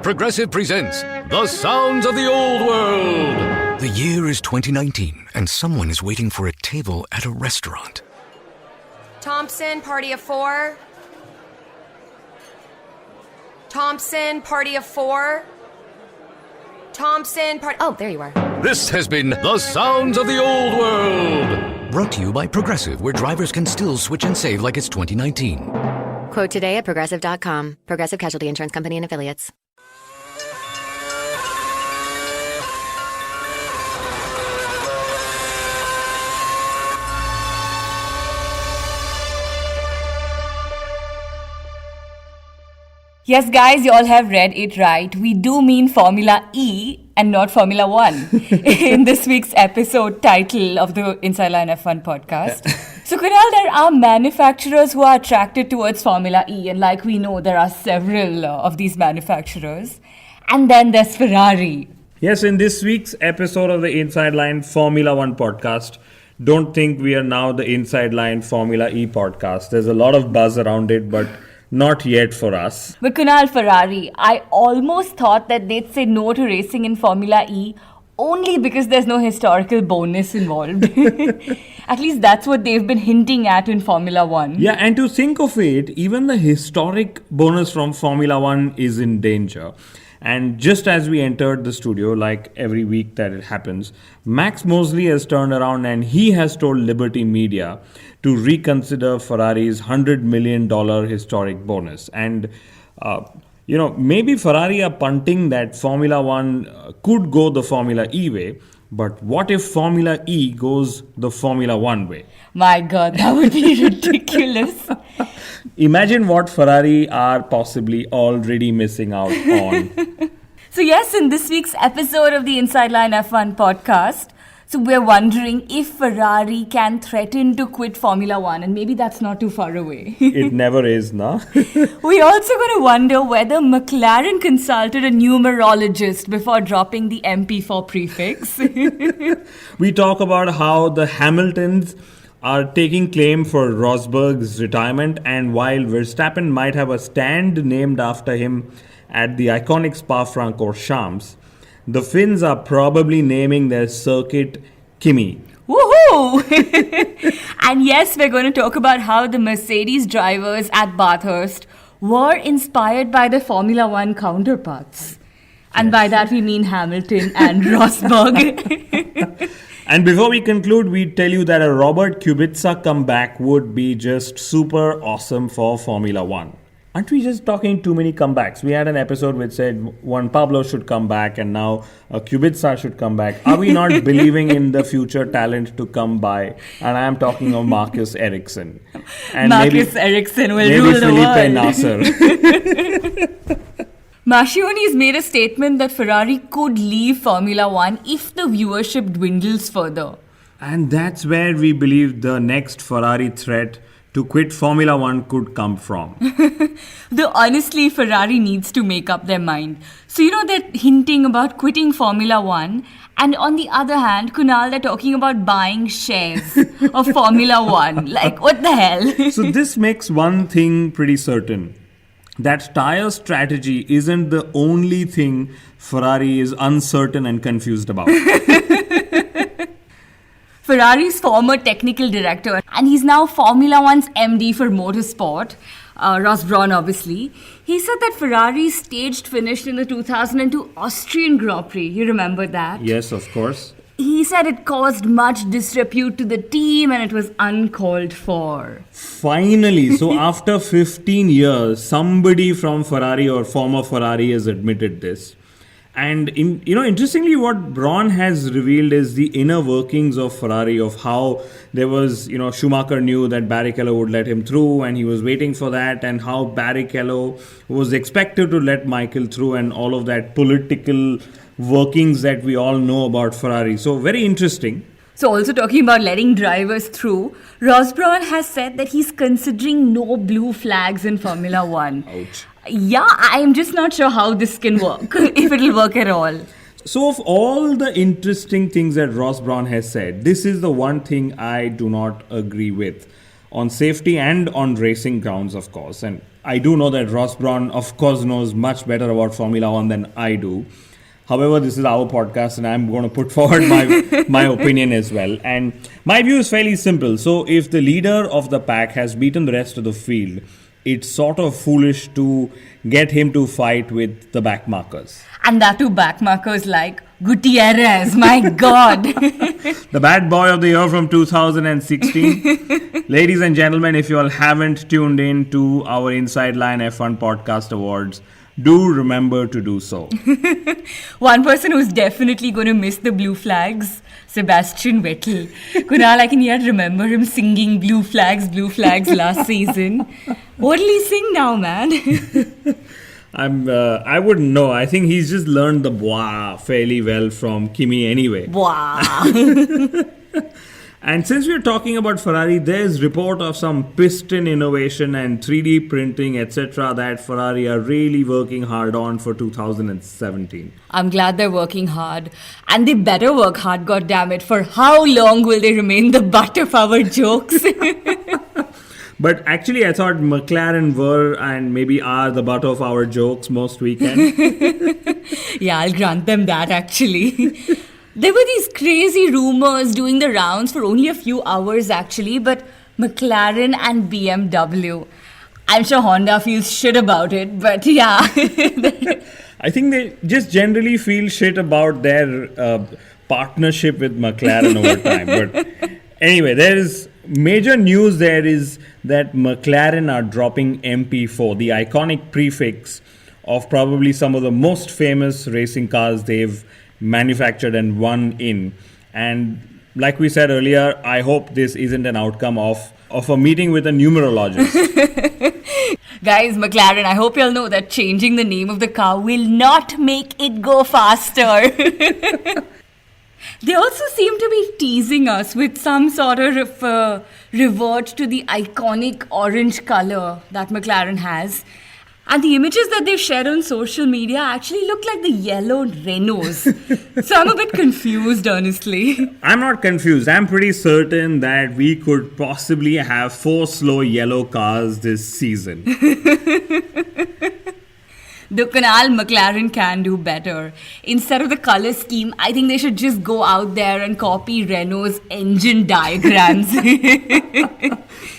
Progressive presents The Sounds of the Old World. The year is 2019, and someone is waiting for a table at a restaurant. Thompson, party of four. Thompson, party of four. Thompson, party... Oh, there you are. This has been The Sounds of the Old World. Brought to you by Progressive, where drivers can still switch and save like it's 2019. Quote today at Progressive.com. Progressive Casualty Insurance Company and Affiliates. Yes, guys, you all have read it right. We do mean Formula E and not Formula 1 in this week's episode title of the Inside Line F1 podcast. So, Kunal, there are manufacturers who are attracted towards Formula E, and like we know, there are several of these manufacturers. And then there's Ferrari. Yes, in this week's episode of the Inside Line Formula 1 podcast, don't think we are now the Inside Line Formula E podcast. There's a lot of buzz around it, but not yet for us. But Kunal, Ferrari, I almost thought that they'd say no to racing in Formula E only because there's no historical bonus involved. At least that's what they've been hinting at in Formula 1. Yeah, and to think of it, even the historic bonus from Formula 1 is in danger. And just as we entered the studio, like every week that it happens, Max Mosley has turned around and he has told Liberty Media to reconsider Ferrari's $100 million historic bonus. And, maybe Ferrari are punting that Formula 1 could go the Formula E way. But what if Formula E goes the Formula 1 way? My God, that would be ridiculous. Imagine what Ferrari are possibly already missing out on. So yes, in this week's episode of the Inside Line F1 podcast, so we're wondering if Ferrari can threaten to quit Formula 1, and maybe that's not too far away. It never is, no? We're also going to wonder whether McLaren consulted a numerologist before dropping the MP4 prefix. We talk about how the Hamiltons are taking claim for Rosberg's retirement, and while Verstappen might have a stand named after him at the iconic Spa-Francorchamps, the Finns are probably naming their circuit Kymi. Woohoo! And yes, we're going to talk about how the Mercedes drivers at Bathurst were inspired by their Formula 1 counterparts. And by that we mean Hamilton and Rosberg. And before we conclude, we tell you that a Robert Kubica comeback would be just super awesome for Formula 1. Aren't we just talking too many comebacks? We had an episode which said Juan Pablo should come back and now Kubica should come back. Are we not believing in the future talent to come by? And I am talking of Marcus Ericsson. And Marcus Ericsson will rule the world. Felipe Nasser. Mascioni's made a statement that Ferrari could leave Formula 1 if the viewership dwindles further. And that's where we believe the next Ferrari threat to quit Formula 1 could come from. Though honestly, Ferrari needs to make up their mind. So, they're hinting about quitting Formula 1. And on the other hand, Kunal, they're talking about buying shares of Formula 1. Like, what the hell? So this makes one thing pretty certain. That tyre strategy isn't the only thing Ferrari is uncertain and confused about. Ferrari's former technical director, and he's now Formula 1's MD for Motorsport, Ross Brawn obviously, he said that Ferrari's staged finished in the 2002 Austrian Grand Prix. You remember that? Yes, of course. He said it caused much disrepute to the team and it was uncalled for. Finally, so after 15 years, somebody from Ferrari or former Ferrari has admitted this. And interestingly, what Brawn has revealed is the inner workings of Ferrari, of how there was, Schumacher knew that Barrichello would let him through and he was waiting for that, and how Barrichello was expected to let Michael through, and all of that political workings that we all know about Ferrari. So very interesting. So also talking about letting drivers through, Ross Brawn has said that he's considering no blue flags in Formula 1. Ouch. Yeah, I'm just not sure how this can work, if it'll work at all. So of all the interesting things that Ross Brawn has said, this is the one thing I do not agree with. On safety and on racing grounds, of course. And I do know that Ross Brawn, of course, knows much better about Formula One than I do. However, this is our podcast and I'm going to put forward my opinion as well. And my view is fairly simple. So if the leader of the pack has beaten the rest of the field, it's sort of foolish to get him to fight with the backmarkers. And that too backmarkers like Gutierrez, my God. The bad boy of the year from 2016. Ladies and gentlemen, if you all haven't tuned in to our Inside Line F1 Podcast Awards, do remember to do so. One person who's definitely going to miss the blue flags, Sebastian Vettel. Kunal, I can yet remember him singing blue flags last season. What will he sing now, man? I wouldn't know. I think he's just learned the bois fairly well from Kymi anyway. Wow. And since we're talking about Ferrari, there's report of some piston innovation and 3D printing, etc. that Ferrari are really working hard on for 2017. I'm glad they're working hard. And they better work hard, goddammit. For how long will they remain the butt of our jokes? But actually, I thought McLaren were and maybe are the butt of our jokes most weekend. Yeah, I'll grant them that actually. There were these crazy rumors doing the rounds for only a few hours actually, but McLaren and BMW. I'm sure Honda feels shit about it, but yeah. I think they just generally feel shit about their partnership with McLaren over time. But anyway, there is major news there is that McLaren are dropping MP4, the iconic prefix of probably some of the most famous racing cars they've manufactured and won in. And like we said earlier, I hope this isn't an outcome of a meeting with a numerologist. Guys, McLaren, I hope you'll know that changing the name of the car will not make it go faster. They also seem to be teasing us with some sort of revert to the iconic orange color that McLaren has. And the images that they've shared on social media actually look like the yellow Renaults. So I'm a bit confused, honestly. I'm not confused. I'm pretty certain that we could possibly have 4 slow yellow cars this season. The Kunal, McLaren can do better. Instead of the color scheme, I think they should just go out there and copy Renault's engine diagrams.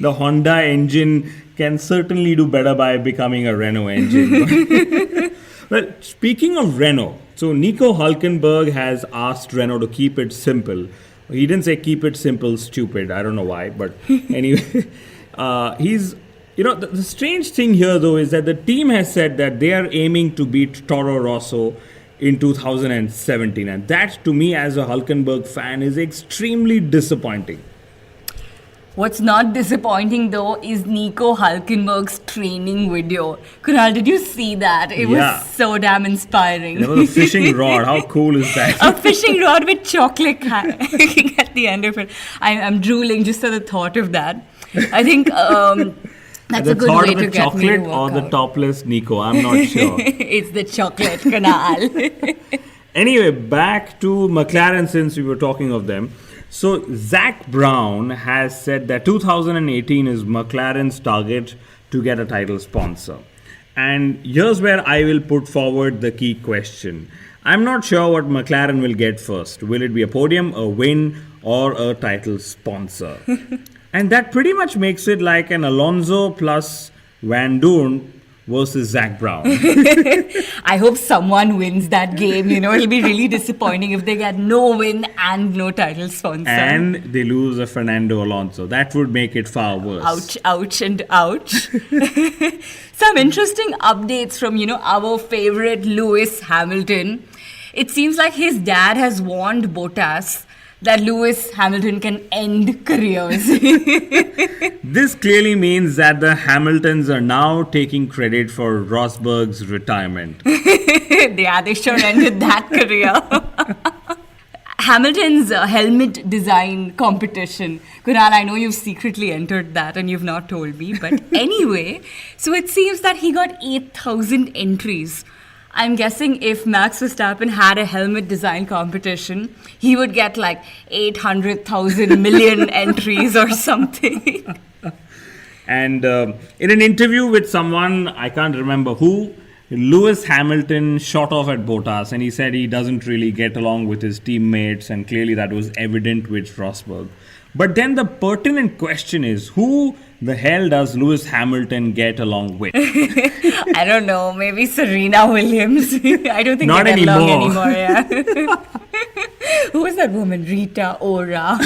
The Honda engine can certainly do better by becoming a Renault engine. Well, speaking of Renault, so Nico Hülkenberg has asked Renault to keep it simple. He didn't say keep it simple, stupid. I don't know why, but anyway, he's... You know, the strange thing here, though, is that the team has said that they are aiming to beat Toro Rosso in 2017. And that, to me, as a Hülkenberg fan, is extremely disappointing. What's not disappointing, though, is Nico Hülkenberg's training video. Kunal, did you see that? It was so damn inspiring. There was a fishing rod. How cool is that? A fishing rod with chocolate hanging at the end of it. I'm drooling just at the thought of that. I think... That's a good way to get me to work or the out. topless Nico, I'm not sure. It's the chocolate, Kunal. Anyway, back to McLaren since we were talking of them. So Zach Brown has said that 2018 is McLaren's target to get a title sponsor. And here's where I will put forward the key question. I'm not sure what McLaren will get first. Will it be a podium, a win, or a title sponsor? And that pretty much makes it like an Alonso plus Van Doorn versus Zach Brown. I hope someone wins that game. You know, it'll be really disappointing if they get no win and no title sponsor. And they lose a Fernando Alonso. That would make it far worse. Ouch, ouch, and ouch. Some interesting updates from, our favorite Lewis Hamilton. It seems like his dad has warned Bottas that Lewis Hamilton can end careers. This clearly means that the Hamiltons are now taking credit for Rosberg's retirement. They sure ended that career. Hamilton's helmet design competition. Kunal, I know you've secretly entered that and you've not told me. But anyway, so it seems that he got 8,000 entries. I'm guessing if Max Verstappen had a helmet design competition, he would get like 800,000 million entries or something. And in an interview with someone, I can't remember who, Lewis Hamilton shot off at Bottas, and he said he doesn't really get along with his teammates, and clearly that was evident with Rosberg. But then the pertinent question is, who the hell does Lewis Hamilton get along with? I don't know. Maybe Serena Williams. I don't think Not they get along anymore. anymore. Yeah. Who is that woman? Rita Ora.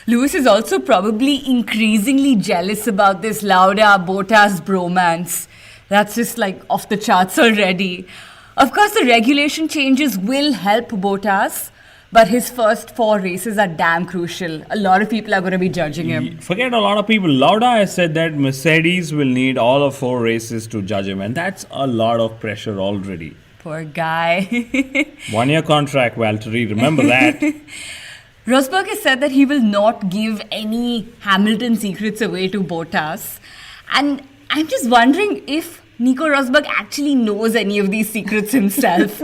Lewis is also probably increasingly jealous about this Lauda-Bottas bromance. That's just like off the charts already. Of course, the regulation changes will help Bottas, but his first 4 races are damn crucial. A lot of people are going to be judging him. Forget a lot of people. Lauda has said that Mercedes will need all of 4 races to judge him, and that's a lot of pressure already. Poor guy. 1-year contract, Valtteri, remember that. Rosberg has said that he will not give any Hamilton secrets away to Bottas. And I'm just wondering if Nico Rosberg actually knows any of these secrets himself.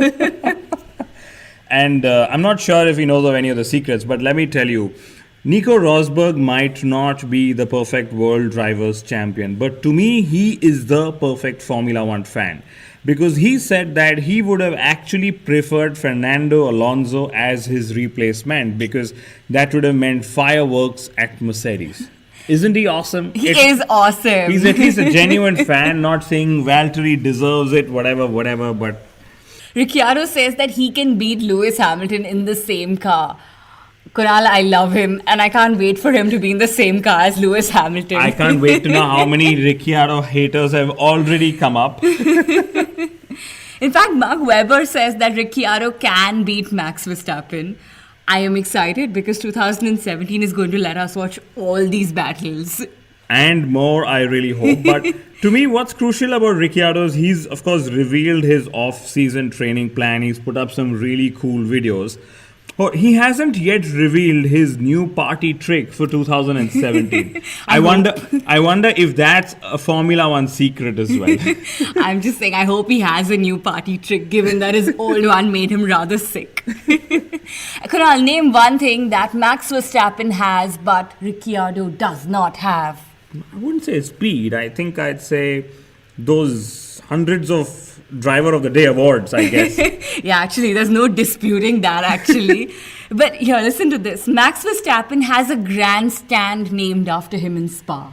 And I'm not sure if he knows of any of the secrets, but let me tell you, Nico Rosberg might not be the perfect world drivers champion, but to me, he is the perfect Formula One fan. Because he said that he would have actually preferred Fernando Alonso as his replacement, because that would have meant fireworks at Mercedes. Isn't he awesome? He is awesome. He's at least a genuine fan, not saying Valtteri deserves it, whatever, but... Ricciardo says that he can beat Lewis Hamilton in the same car. Kunal, I love him, and I can't wait for him to be in the same car as Lewis Hamilton. I can't wait to know how many Ricciardo haters have already come up. In fact, Mark Webber says that Ricciardo can beat Max Verstappen. I am excited because 2017 is going to let us watch all these battles. And more, I really hope. But to me, what's crucial about Ricciardo is he's, of course, revealed his off-season training plan. He's put up some really cool videos. Oh, he hasn't yet revealed his new party trick for 2017. I wonder if that's a Formula One secret as well. I'm just saying, I hope he has a new party trick, given that his old one made him rather sick. Kunal, name one thing that Max Verstappen has, but Ricciardo does not have. I wouldn't say speed. I think I'd say those hundreds of Driver of the Day awards, I guess. Yeah, actually, there's no disputing that, actually. But here, listen to this. Max Verstappen has a grandstand named after him in Spa.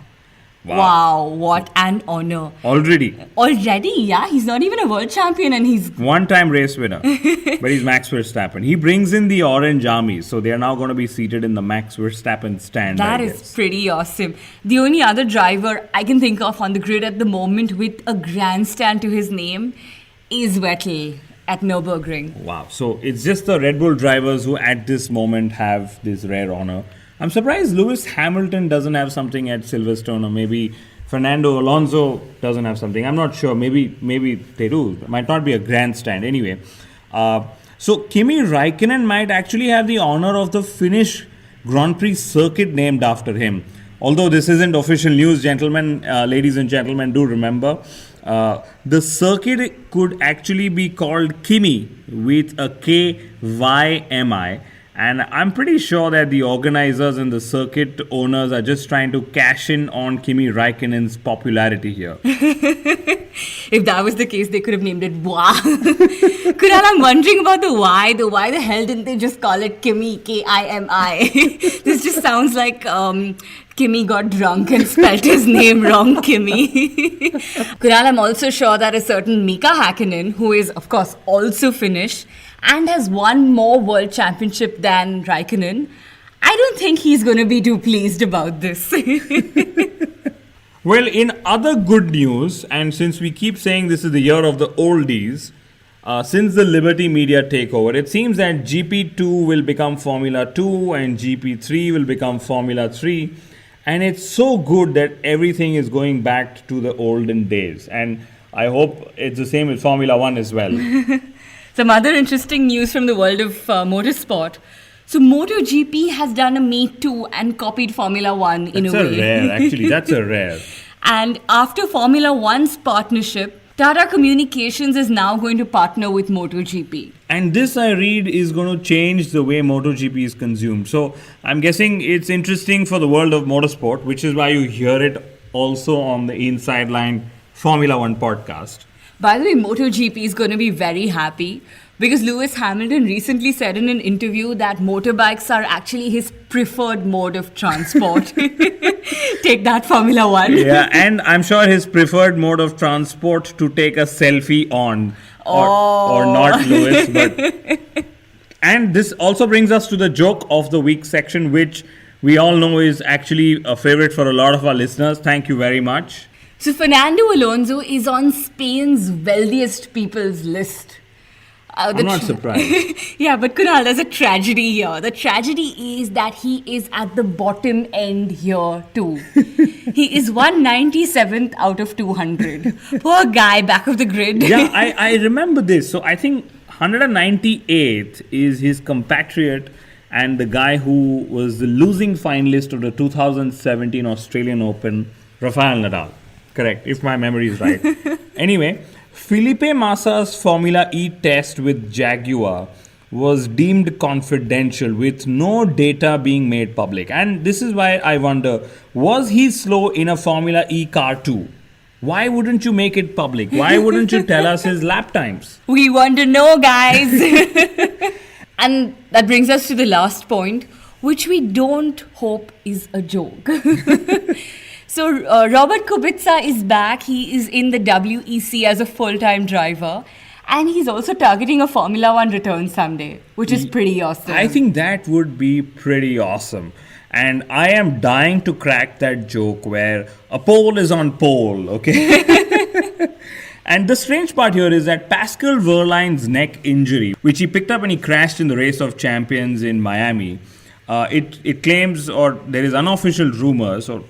Wow, what an honor. Already, yeah. He's not even a world champion and he's... one-time race winner. But he's Max Verstappen. He brings in the orange army. So they are now going to be seated in the Max Verstappen stand, That is pretty awesome. The only other driver I can think of on the grid at the moment with a grandstand to his name is Vettel at Nürburgring. Wow. So it's just the Red Bull drivers who at this moment have this rare honor. I'm surprised Lewis Hamilton doesn't have something at Silverstone, or maybe Fernando Alonso doesn't have something. I'm not sure. Maybe they do. It might not be a grandstand. Anyway, so Kymi Räikkönen might actually have the honor of the Finnish Grand Prix circuit named after him. Although this isn't official news, gentlemen, ladies and gentlemen, do remember, the circuit could actually be called Kymi with a Kymi. And I'm pretty sure that the organizers and the circuit owners are just trying to cash in on Kymi Räikkönen's popularity here. If that was the case, they could have named it Wah. Kunal, I'm wondering about the why. Why the hell didn't they just call it Kymi, K-I-M-I? This just sounds like Kymi got drunk and spelled his name wrong, Kymi. Kunal, I'm also sure that a certain Mika Hakkinen, who is, of course, also Finnish, and has won more world championship than Räikkönen, I don't think he's going to be too pleased about this. Well, in other good news, and since we keep saying this is the year of the oldies, since the Liberty Media takeover, it seems that GP2 will become Formula 2 and GP3 will become Formula 3. And it's so good that everything is going back to the olden days. And I hope it's the same with Formula 1 as well. Some other interesting news from the world of motorsport. So MotoGP has done a Me Too and copied Formula 1 in a way. That's a rare, actually. That's a rare. And after Formula 1's partnership Tata Communications is now going to partner with MotoGP. And this, I read, is going to change the way MotoGP is consumed. So I'm guessing it's interesting for the world of motorsport, which is why you hear it also on the Inside Line Formula One podcast. By the way, MotoGP is going to be very happy because Lewis Hamilton recently said in an interview that motorbikes are actually his preferred mode of transport. Take that, Formula One. Yeah, and I'm sure his preferred mode of transport to take a selfie on. Or not, Lewis. But and this also brings us to the joke of the week section, which we all know is actually a favorite for a lot of our listeners. Thank you very much. So Fernando Alonso is on Spain's wealthiest people's list. I'm not surprised. Yeah, but Kunal, there's a tragedy here. The tragedy is that he is at the bottom end here too. He is 197th out of 200. Poor guy, back of the grid. Yeah, I remember this. So I think 198th is his compatriot and the guy who was the losing finalist of the 2017 Australian Open, Rafael Nadal. Correct, if my memory is right. Anyway, Felipe Massa's Formula E test with Jaguar was deemed confidential with no data being made public. And this is why I wonder, was he slow in a Formula E car too? Why wouldn't you make it public? Why wouldn't you tell us his lap times? We want to know, guys. And that brings us to the last point, which we don't hope is a joke. So Robert Kubica is back. He is in the WEC as a full-time driver. And he's also targeting a Formula One return someday, which is pretty awesome. I think that would be pretty awesome. And I am dying to crack that joke where a pole is on pole, okay? And the strange part here is that Pascal Wehrlein's neck injury, which he picked up when he crashed in the Race of Champions in Miami, it claims, or there is unofficial rumors, or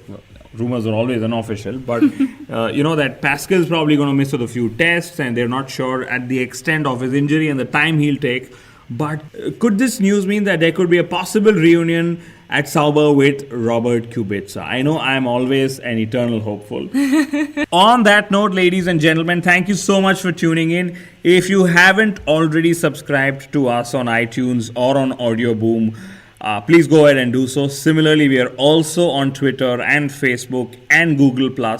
rumors are always unofficial, but that Pascal's probably going to miss a few tests and they're not sure at the extent of his injury and the time he'll take. But could this news mean that there could be a possible reunion at Sauber with Robert Kubica? I know I'm always an eternal hopeful. On that note, ladies and gentlemen, thank you so much for tuning in. If you haven't already subscribed to us on iTunes or on Audio Boom, please go ahead and do so. Similarly, we are also on Twitter and Facebook and Google+.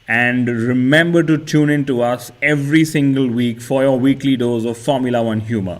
And remember to tune in to us every single week for your weekly dose of Formula One humor.